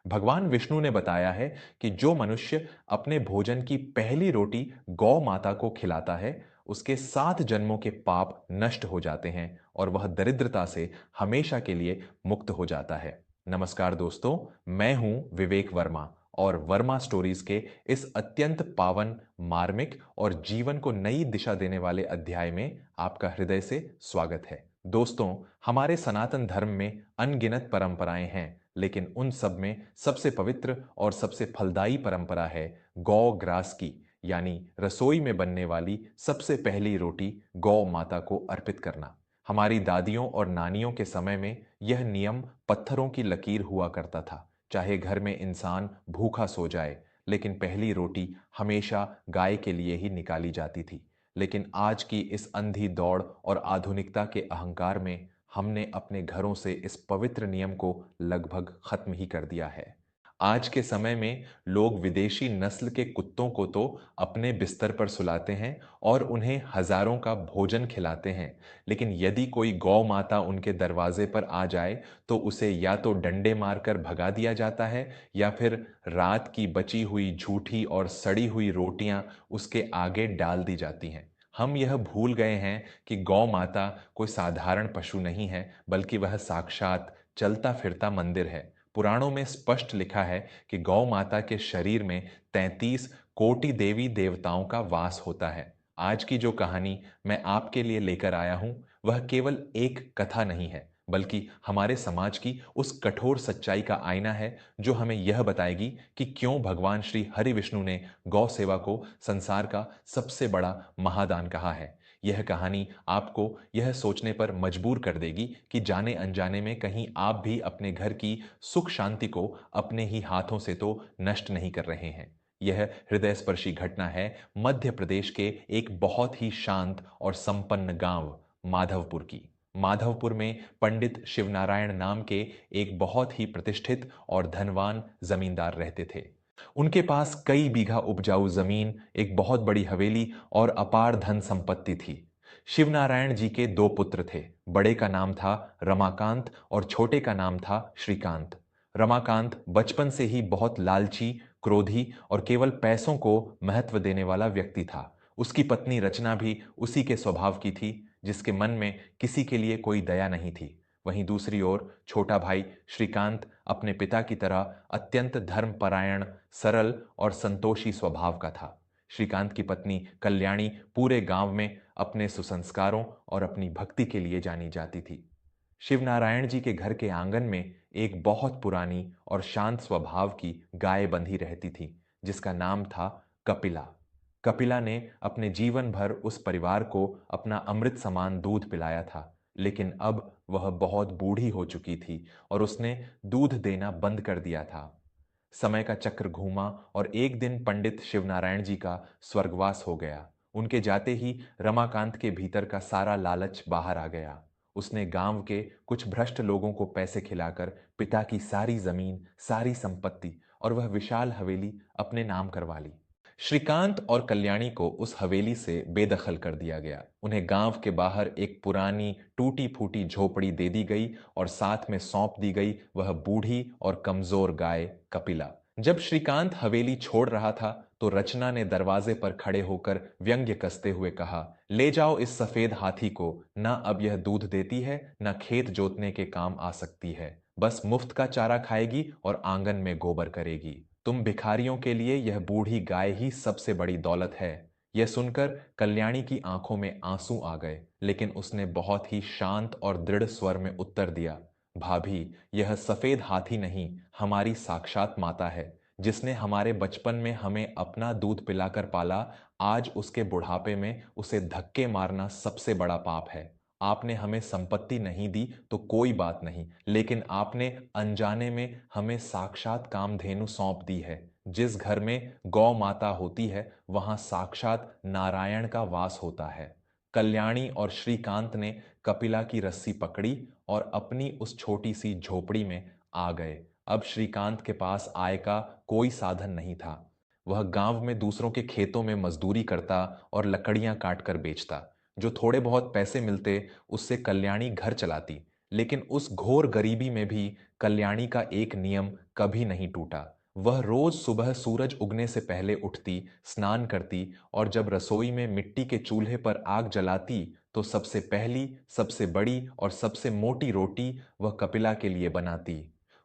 भगवान विष्णु ने बताया है कि जो मनुष्य अपने भोजन की पहली रोटी गौ माता को खिलाता है, उसके 7 जन्मों के पाप नष्ट हो जाते हैं और वह दरिद्रता से हमेशा के लिए मुक्त हो जाता है। नमस्कार दोस्तों, मैं हूं विवेक वर्मा और वर्मा स्टोरीज के इस अत्यंत पावन, मार्मिक और जीवन को नई दिशा देने वाले अध्याय में आपका हृदय से स्वागत है। दोस्तों, हमारे सनातन धर्म में अनगिनत परंपराएं हैं, लेकिन उन सब में सबसे पवित्र और सबसे फलदायी परंपरा है गौ ग्रास की, यानी रसोई में बनने वाली सबसे पहली रोटी गौ माता को अर्पित करना। हमारी दादियों और नानियों के समय में यह नियम पत्थरों की लकीर हुआ करता था। चाहे घर में इंसान भूखा सो जाए, लेकिन पहली रोटी हमेशा गाय के लिए ही निकाली जाती थी। लेकिन आज की इस अंधी दौड़ और आधुनिकता के अहंकार में हमने अपने घरों से इस पवित्र नियम को लगभग खत्म ही कर दिया है। आज के समय में लोग विदेशी नस्ल के कुत्तों को तो अपने बिस्तर पर सुलाते हैं और उन्हें हजारों का भोजन खिलाते हैं, लेकिन यदि कोई गौ माता उनके दरवाजे पर आ जाए तो उसे या तो डंडे मारकर भगा दिया जाता है या फिर रात की बची हुई झूठी और सड़ी हुई रोटियां उसके आगे डाल दी जाती हैं। हम यह भूल गए हैं कि गौ माता कोई साधारण पशु नहीं है, बल्कि वह साक्षात चलता फिरता मंदिर है। पुराणों में स्पष्ट लिखा है कि गौ माता के शरीर में 33 कोटि देवी देवताओं का वास होता है। आज की जो कहानी मैं आपके लिए लेकर आया हूं, वह केवल एक कथा नहीं है, बल्कि हमारे समाज की उस कठोर सच्चाई का आईना है जो हमें यह बताएगी कि क्यों भगवान श्री हरि विष्णु ने गौ सेवा को संसार का सबसे बड़ा महादान कहा है। यह कहानी आपको यह सोचने पर मजबूर कर देगी कि जाने अनजाने में कहीं आप भी अपने घर की सुख शांति को अपने ही हाथों से तो नष्ट नहीं कर रहे हैं। यह हृदयस्पर्शी घटना है मध्य प्रदेश के एक बहुत ही शांत और संपन्न गांव माधवपुर की। माधवपुर में पंडित शिवनारायण नाम के एक बहुत ही प्रतिष्ठित और धनवान जमींदार रहते थे। उनके पास कई बीघा उपजाऊ जमीन, एक बहुत बड़ी हवेली और अपार धन संपत्ति थी। शिवनारायण जी के 2 पुत्र थे। बड़े का नाम था रमाकांत और छोटे का नाम था श्रीकांत। रमाकांत बचपन से ही बहुत लालची, क्रोधी और केवल पैसों को महत्व देने वाला व्यक्ति था। उसकी पत्नी रचना भी उसी के स्वभाव की थी, जिसके मन में किसी के लिए कोई दया नहीं थी। वहीं दूसरी ओर छोटा भाई श्रीकांत अपने पिता की तरह अत्यंत धर्मपरायण, सरल और संतोषी स्वभाव का था। श्रीकांत की पत्नी कल्याणी पूरे गांव में अपने सुसंस्कारों और अपनी भक्ति के लिए जानी जाती थी। शिवनारायण जी के घर के आंगन में एक बहुत पुरानी और शांत स्वभाव की गाय बंधी रहती थी, जिसका नाम था कपिला। कपिला ने अपने जीवन भर उस परिवार को अपना अमृत समान दूध पिलाया था, लेकिन अब वह बहुत बूढ़ी हो चुकी थी और उसने दूध देना बंद कर दिया था। समय का चक्र घूमा और एक दिन पंडित शिवनारायण जी का स्वर्गवास हो गया। उनके जाते ही रमाकांत के भीतर का सारा लालच बाहर आ गया। उसने गांव के कुछ भ्रष्ट लोगों को पैसे खिलाकर पिता की सारी जमीन, सारी संपत्ति और वह विशाल हवेली अपने नाम करवा ली। श्रीकांत और कल्याणी को उस हवेली से बेदखल कर दिया गया। उन्हें गांव के बाहर एक पुरानी टूटी फूटी झोपड़ी दे दी गई और साथ में सौंप दी गई वह बूढ़ी और कमजोर गाय कपिला। जब श्रीकांत हवेली छोड़ रहा था तो रचना ने दरवाजे पर खड़े होकर व्यंग्य कसते हुए कहा, ले जाओ इस सफेद हाथी को, ना अब यह दूध देती है, ना खेत जोतने के काम आ सकती है। बस मुफ्त का चारा खाएगी और आंगन में गोबर करेगी। तुम भिखारियों के लिए यह बूढ़ी गाय ही सबसे बड़ी दौलत है। यह सुनकर कल्याणी की आंखों में आंसू आ गए, लेकिन उसने बहुत ही शांत और दृढ़ स्वर में उत्तर दिया, भाभी, यह सफेद हाथी नहीं, हमारी साक्षात माता है, जिसने हमारे बचपन में हमें अपना दूध पिलाकर पाला। आज उसके बुढ़ापे में उसे धक्के मारना सबसे बड़ा पाप है। आपने हमें संपत्ति नहीं दी तो कोई बात नहीं, लेकिन आपने अनजाने में हमें साक्षात कामधेनु सौंप दी है। जिस घर में गौ माता होती है, वहां साक्षात नारायण का वास होता है। कल्याणी और श्रीकांत ने कपिला की रस्सी पकड़ी और अपनी उस छोटी सी झोपड़ी में आ गए। अब श्रीकांत के पास आय का कोई साधन नहीं था। वह गांव में दूसरों के खेतों में मजदूरी करता और लकड़ियां काट कर बेचता। जो थोड़े बहुत पैसे मिलते उससे कल्याणी घर चलाती, लेकिन उस घोर गरीबी में भी कल्याणी का एक नियम कभी नहीं टूटा। वह रोज सुबह सूरज उगने से पहले उठती, स्नान करती और जब रसोई में मिट्टी के चूल्हे पर आग जलाती तो सबसे पहली, सबसे बड़ी और सबसे मोटी रोटी वह कपिला के लिए बनाती।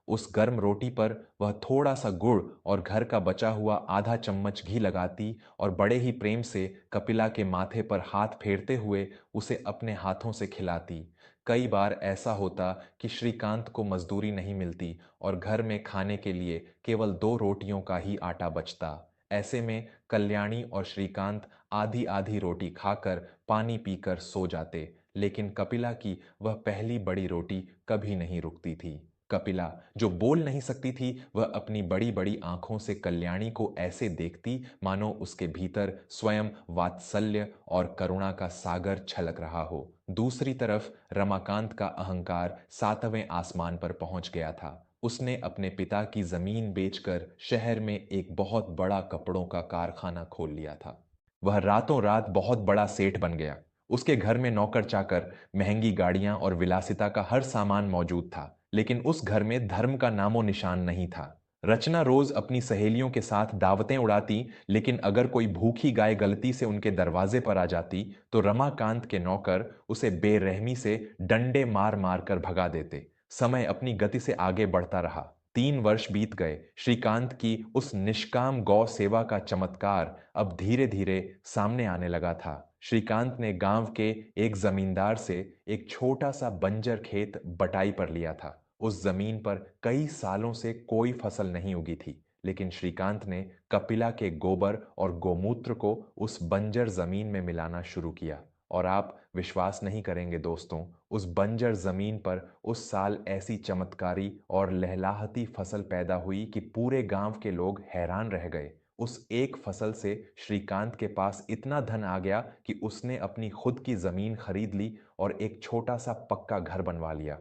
उस गर्म रोटी पर वह थोड़ा सा गुड़ और घर का बचा हुआ आधा चम्मच घी लगाती और बड़े ही प्रेम से कपिला के माथे पर हाथ फेरते हुए उसे अपने हाथों से खिलाती। कई बार ऐसा होता कि श्रीकांत को मजदूरी नहीं मिलती और घर में खाने के लिए केवल 2 रोटियों का ही आटा बचता। ऐसे में कल्याणी और श्रीकांत आधी आधी रोटी खाकर पानी पीकर सो जाते, लेकिन कपिला की वह पहली बड़ी रोटी कभी नहीं रुकती थी। कपिला, जो बोल नहीं सकती थी, वह अपनी बड़ी बड़ी आंखों से कल्याणी को ऐसे देखती मानो उसके भीतर स्वयं वात्सल्य और करुणा का सागर छलक रहा हो। दूसरी तरफ रमाकांत का अहंकार 7वें आसमान पर पहुंच गया था। उसने अपने पिता की जमीन बेचकर शहर में एक बहुत बड़ा कपड़ों का कारखाना खोल लिया था। वह रातों रात बहुत बड़ा सेठ बन गया। उसके घर में नौकर चाकर, महंगी गाड़ियां और विलासिता का हर सामान मौजूद था, लेकिन उस घर में धर्म का नामो निशान नहीं था। रचना रोज अपनी सहेलियों के साथ दावतें उड़ाती, लेकिन अगर कोई भूखी गाय गलती से उनके दरवाजे पर आ जाती तो रमाकांत के नौकर उसे बेरहमी से डंडे मार मार कर भगा देते। समय अपनी गति से आगे बढ़ता रहा। 3 वर्ष बीत गए। श्रीकांत की उस निष्काम गौ सेवा का चमत्कार अब धीरे धीरे सामने आने लगा था। श्रीकांत ने गांव के एक जमींदार से एक छोटा सा बंजर खेत बटाई पर लिया था। उस जमीन पर कई सालों से कोई फसल नहीं उगी थी, लेकिन श्रीकांत ने कपिला के गोबर और गोमूत्र को उस बंजर जमीन में मिलाना शुरू किया। और आप विश्वास नहीं करेंगे दोस्तों, उस बंजर जमीन पर उस साल ऐसी चमत्कारी और लहलाहती फसल पैदा हुई कि पूरे गांव के लोग हैरान रह गए। उस एक फसल से श्रीकांत के पास इतना धन आ गया कि उसने अपनी खुद की जमीन खरीद ली और एक छोटा सा पक्का घर बनवा लिया।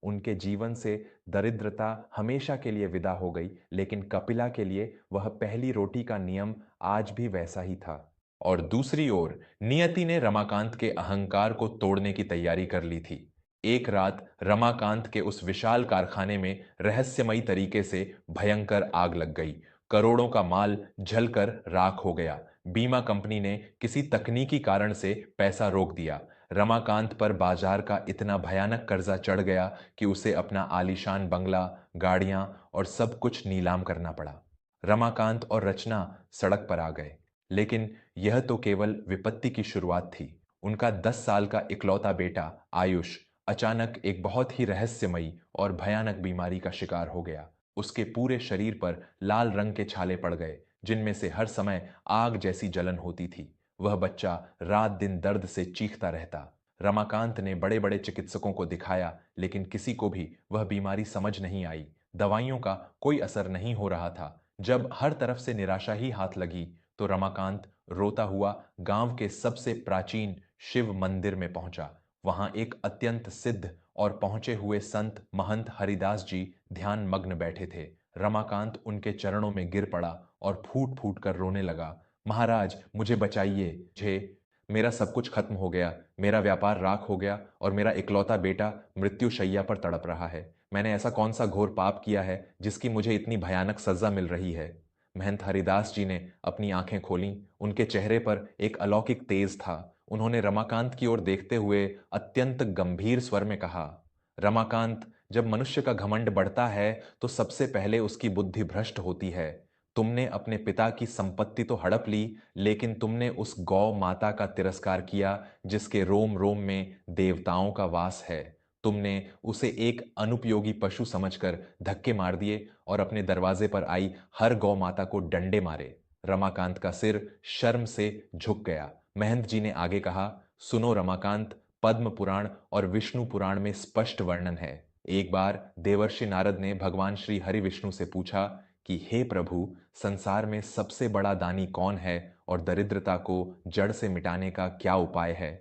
उनके जीवन से दरिद्रता हमेशा के लिए विदा हो गई, लेकिन कपिला के लिए वह पहली रोटी का नियम आज भी वैसा ही था। और दूसरी ओर नियति ने रमाकांत के अहंकार को तोड़ने की तैयारी कर ली थी। एक रात रमाकांत के उस विशाल कारखाने में रहस्यमयी तरीके से भयंकर आग लग गई। करोड़ों का माल जलकर राख हो गया। बीमा कंपनी ने किसी तकनीकी कारण से पैसा रोक दिया। रमाकांत पर बाजार का इतना भयानक कर्जा चढ़ गया कि उसे अपना आलीशान बंगला, गाड़ियां और सब कुछ नीलाम करना पड़ा। रमाकांत और रचना सड़क पर आ गए, लेकिन यह तो केवल विपत्ति की शुरुआत थी। उनका 10 साल का इकलौता बेटा आयुष अचानक एक बहुत ही रहस्यमयी और भयानक बीमारी का शिकार हो गया। उसके पूरे शरीर पर लाल रंग के छाले पड़ गए, जिनमें से हर समय आग जैसी जलन होती थी। वह बच्चा रात दिन दर्द से चीखता रहता। रमाकांत ने बड़े बड़े चिकित्सकों को दिखाया, लेकिन किसी को भी वह बीमारी समझ नहीं आई। दवाइयों का कोई असर नहीं हो रहा था। जब हर तरफ से निराशा ही हाथ लगी तो रमाकांत रोता हुआ गांव के सबसे प्राचीन शिव मंदिर में पहुंचा। वहां एक अत्यंत सिद्ध और पहुंचे हुए संत महंत हरिदास जी ध्यान मग्न बैठे थे। रमाकांत उनके चरणों में गिर पड़ा और फूट फूट कर रोने लगा। महाराज, मुझे बचाइए। मुझे मेरा सब कुछ खत्म हो गया। मेरा व्यापार राख हो गया और मेरा इकलौता बेटा मृत्यु शैया पर तड़प रहा है। मैंने ऐसा कौन सा घोर पाप किया है जिसकी मुझे इतनी भयानक सजा मिल रही है? महंत हरिदास जी ने अपनी आंखें खोलीं। उनके चेहरे पर एक अलौकिक तेज था। उन्होंने रमाकांत की ओर देखते हुए अत्यंत गंभीर स्वर में कहा, रमाकांत, जब मनुष्य का घमंड बढ़ता है तो सबसे पहले उसकी बुद्धि भ्रष्ट होती है। तुमने अपने पिता की संपत्ति तो हड़प ली, लेकिन तुमने उस गौ माता का तिरस्कार किया जिसके रोम रोम में देवताओं का वास है। तुमने उसे एक अनुपयोगी पशु समझकर धक्के मार दिए और अपने दरवाजे पर आई हर गौ माता को डंडे मारे। रमाकांत का सिर शर्म से झुक गया। महंत जी ने आगे कहा, सुनो रमाकांत, पद्म पुराण और विष्णु पुराण में स्पष्ट वर्णन है। एक बार देवर्षि नारद ने भगवान श्री हरि विष्णु से पूछा कि हे प्रभु, संसार में सबसे बड़ा दानी कौन है और दरिद्रता को जड़ से मिटाने का क्या उपाय है?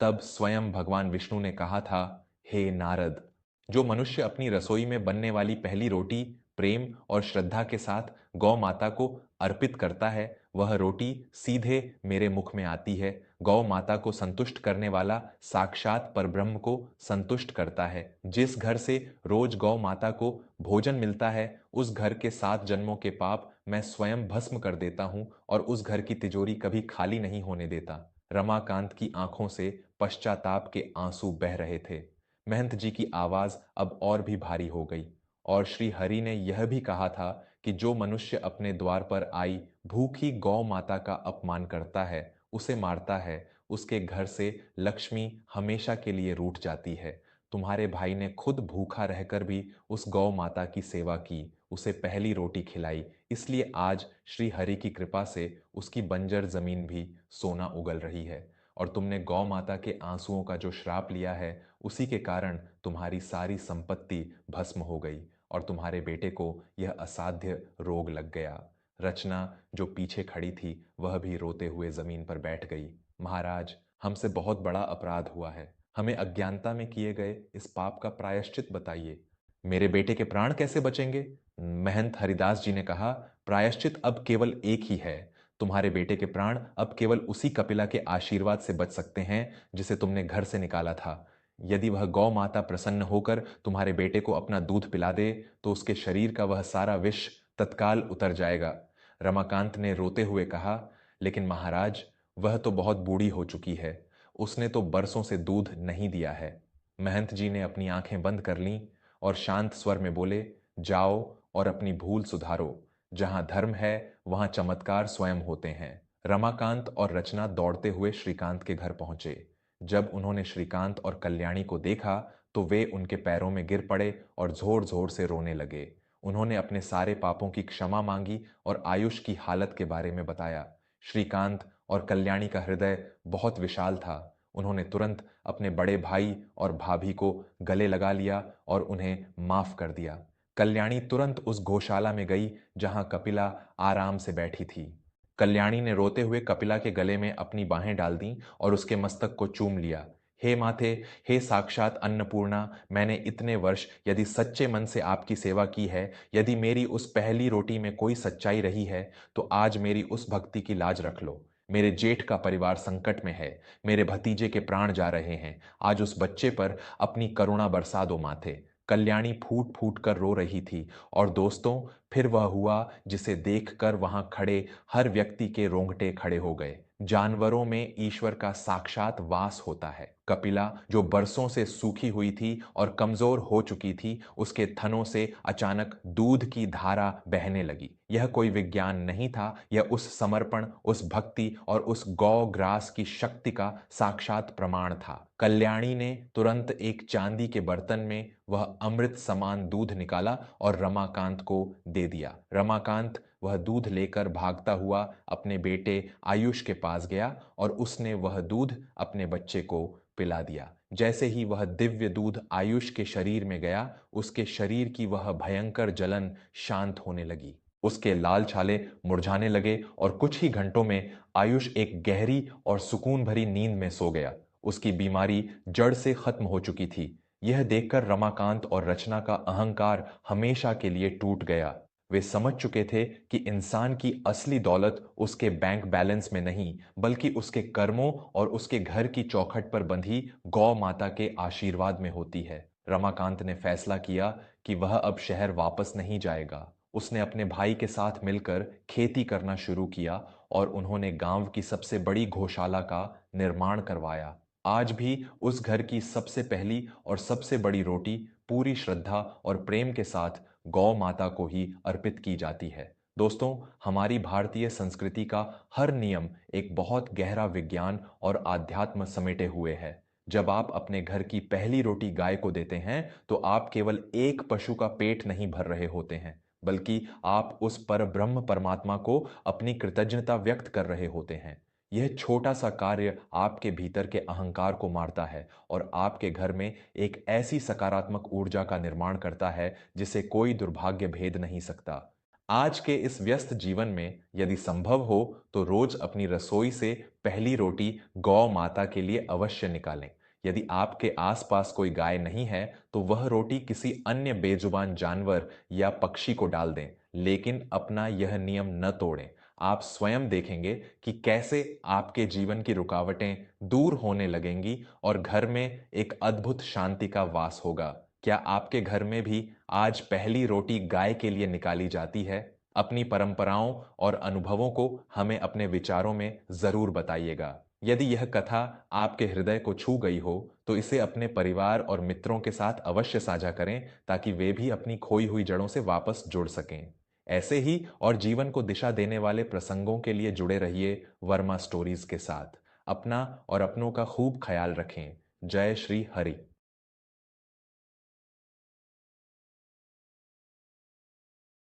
तब स्वयं भगवान विष्णु ने कहा था, हे नारद, जो मनुष्य अपनी रसोई में बनने वाली पहली रोटी प्रेम और श्रद्धा के साथ गौ माता को अर्पित करता है, वह रोटी सीधे मेरे मुख में आती है। गौ माता को संतुष्ट करने वाला साक्षात परब्रह्म को संतुष्ट करता है। जिस घर से रोज गौ माता को भोजन मिलता है, उस घर के 7 जन्मों के पाप मैं स्वयं भस्म कर देता हूं और उस घर की तिजोरी कभी खाली नहीं होने देता। रमाकांत की आंखों से पश्चाताप के आंसू बह रहे थे। महंत जी की आवाज अब और भी भारी हो गई। और श्री हरि ने यह भी कहा था कि जो मनुष्य अपने द्वार पर आई भूखी गौ माता का अपमान करता है, उसे मारता है, उसके घर से लक्ष्मी हमेशा के लिए रूठ जाती है। तुम्हारे भाई ने खुद भूखा रहकर भी उस गौ माता की सेवा की, उसे पहली रोटी खिलाई, इसलिए आज श्री हरि की कृपा से उसकी बंजर जमीन भी सोना उगल रही है। और तुमने गौ माता के आंसुओं का जो श्राप लिया है, उसी के कारण तुम्हारी सारी संपत्ति भस्म हो गई और तुम्हारे बेटे को यह असाध्य रोग लग गया। रचना जो पीछे खड़ी थी, वह भी रोते हुए जमीन पर बैठ गई। महाराज, हमसे बहुत बड़ा अपराध हुआ है, हमें अज्ञानता में किए गए इस पाप का प्रायश्चित बताइए। मेरे बेटे के प्राण कैसे बचेंगे? महंत हरिदास जी ने कहा, प्रायश्चित अब केवल एक ही है। तुम्हारे बेटे के प्राण अब केवल उसी कपिला के आशीर्वाद से बच सकते हैं जिसे तुमने घर से निकाला था। यदि वह गौ माता प्रसन्न होकर तुम्हारे बेटे को अपना दूध पिला दे, तो उसके शरीर का वह सारा विष तत्काल उतर जाएगा। रमाकांत ने रोते हुए कहा, लेकिन महाराज, वह तो बहुत बूढ़ी हो चुकी है, उसने तो बरसों से दूध नहीं दिया है। महंत जी ने अपनी आंखें बंद कर लीं और शांत स्वर में बोले, जाओ और अपनी भूल सुधारो। जहां धर्म है, वहां चमत्कार स्वयं होते हैं। रमाकांत और रचना दौड़ते हुए श्रीकांत के घर पहुंचे। जब उन्होंने श्रीकांत और कल्याणी को देखा, तो वे उनके पैरों में गिर पड़े और जोर जोर से रोने लगे। उन्होंने अपने सारे पापों की क्षमा मांगी और आयुष की हालत के बारे में बताया। श्रीकांत और कल्याणी का हृदय बहुत विशाल था। उन्होंने तुरंत अपने बड़े भाई और भाभी को गले लगा लिया और उन्हें माफ कर दिया। कल्याणी तुरंत उस गौशाला में गई जहां कपिला आराम से बैठी थी। कल्याणी ने रोते हुए कपिला के गले में अपनी बाहें डाल दी और उसके मस्तक को चूम लिया। हे माथे, हे साक्षात अन्नपूर्णा, मैंने इतने वर्ष यदि सच्चे मन से आपकी सेवा की है, यदि मेरी उस पहली रोटी में कोई सच्चाई रही है, तो आज मेरी उस भक्ति की लाज रख लो। मेरे जेठ का परिवार संकट में है, मेरे भतीजे के प्राण जा रहे हैं, आज उस बच्चे पर अपनी करुणा बरसा दो माथे। कल्याणी फूट फूट कर रो रही थी। और दोस्तों, फिर वह हुआ जिसे देखकर वहां खड़े हर व्यक्ति के रोंगटे खड़े हो गए। जानवरों में ईश्वर का साक्षात वास होता है। कपिला, जो बरसों से सूखी हुई थी और कमजोर हो चुकी थी, उसके थनों से अचानक दूध की धारा बहने लगी। यह कोई विज्ञान नहीं था, यह उस समर्पण, उस भक्ति और उस गौ ग्रास की शक्ति का साक्षात प्रमाण था। कल्याणी ने तुरंत एक चांदी के बर्तन में वह अमृत समान दूध निकाला और रमाकांत को दे दिया। रमाकांत वह दूध लेकर भागता हुआ अपने बेटे आयुष के पास गया और उसने वह दूध अपने बच्चे को पिला दिया। जैसे ही वह दिव्य दूध आयुष के शरीर में गया, उसके शरीर की वह भयंकर जलन शांत होने लगी। उसके लाल छाले मुरझाने लगे और कुछ ही घंटों में आयुष एक गहरी और सुकून भरी नींद में सो गया। उसकी बीमारी जड़ से खत्म हो चुकी थी। यह देखकर रमाकांत और रचना का अहंकार हमेशा के लिए टूट गया। वे समझ चुके थे कि इंसान की असली दौलत उसके बैंक बैलेंस में नहीं, बल्कि उसके कर्मों और उसके घर की चौखट पर बंधी गौ माता के आशीर्वाद में होती है। रमाकांत ने फैसला किया कि वह अब शहर वापस नहीं जाएगा। उसने अपने भाई के साथ मिलकर खेती करना शुरू किया और उन्होंने गांव की सबसे बड़ी गौशाला का निर्माण करवाया। आज भी उस घर की सबसे पहली और सबसे बड़ी रोटी पूरी श्रद्धा और प्रेम के साथ गौ माता को ही अर्पित की जाती है। दोस्तों, हमारी भारतीय संस्कृति का हर नियम एक बहुत गहरा विज्ञान और आध्यात्म समेटे हुए है। जब आप अपने घर की पहली रोटी गाय को देते हैं, तो आप केवल एक पशु का पेट नहीं भर रहे होते हैं, बल्कि आप उस पर ब्रह्म परमात्मा को अपनी कृतज्ञता व्यक्त कर रहे होते हैं। यह छोटा सा कार्य आपके भीतर के अहंकार को मारता है और आपके घर में एक ऐसी सकारात्मक ऊर्जा का निर्माण करता है जिसे कोई दुर्भाग्य भेद नहीं सकता। आज के इस व्यस्त जीवन में यदि संभव हो, तो रोज अपनी रसोई से पहली रोटी गौ माता के लिए अवश्य निकालें। यदि आपके आसपास कोई गाय नहीं है तो वह रोटी किसी अन्य बेजुबान जानवर या पक्षी को डाल दें, लेकिन अपना यह नियम न तोड़ें। आप स्वयं देखेंगे कि कैसे आपके जीवन की रुकावटें दूर होने लगेंगी और घर में एक अद्भुत शांति का वास होगा। क्या आपके घर में भी आज पहली रोटी गाय के लिए निकाली जाती है? अपनी परंपराओं और अनुभवों को हमें अपने विचारों में जरूर बताइएगा। यदि यह कथा आपके हृदय को छू गई हो तो इसे अपने परिवार और मित्रों के साथ अवश्य साझा करें, ताकि वे भी अपनी खोई हुई जड़ों से वापस जुड़ सकें। ऐसे ही और जीवन को दिशा देने वाले प्रसंगों के लिए जुड़े रहिए वर्मा स्टोरीज के साथ। अपना और अपनों का खूब ख्याल रखें। जय श्री हरि।